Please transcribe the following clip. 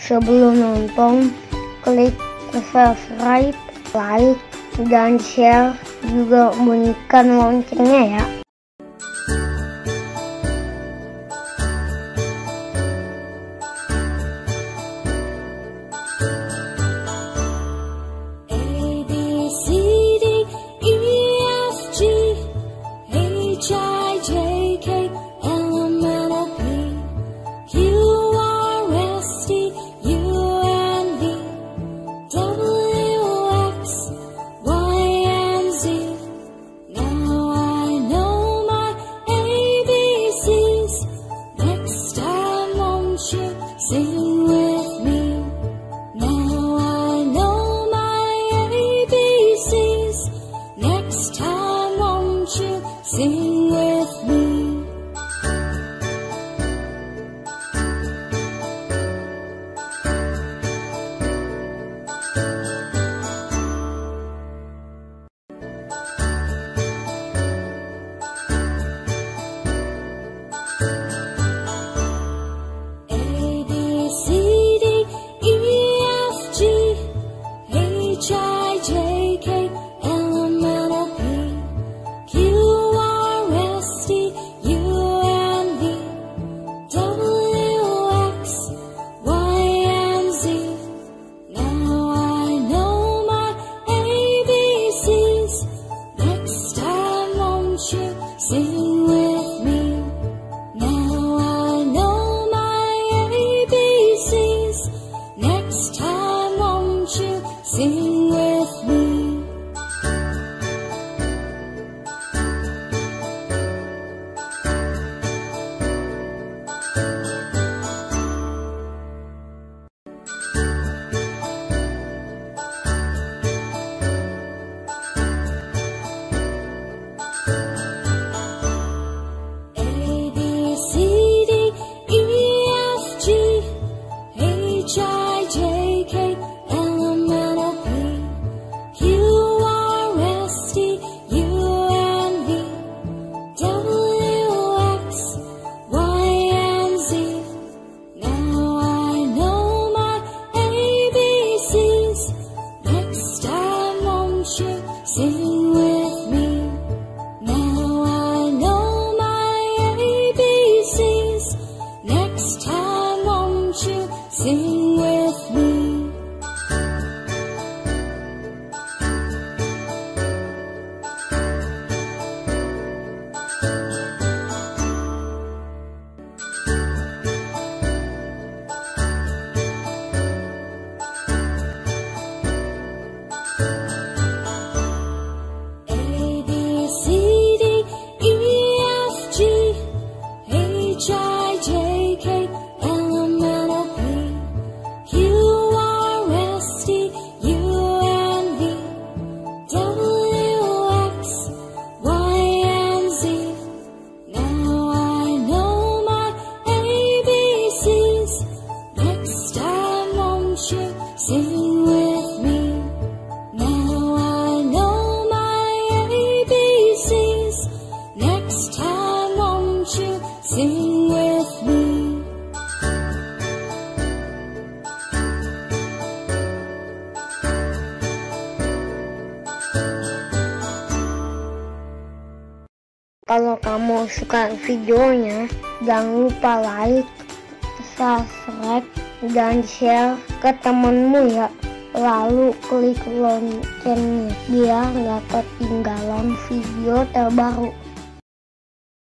Sebelum nonton, klik subscribe, like, dan share, juga bunyikan loncengnya ya. Sing with me. Sing with me. Now I know my ABCs. Next time won't you sing with me? Sing with me. Now I know my ABCs. Next time won't you sing with me? Sing with me. Now I know my ABCs. Next time won't you sing with me? Kalau kamu suka videonya, jangan lupa like, subscribe, dan share ke temenmu ya. Lalu klik loncengnya biar nggak ketinggalan video terbaru.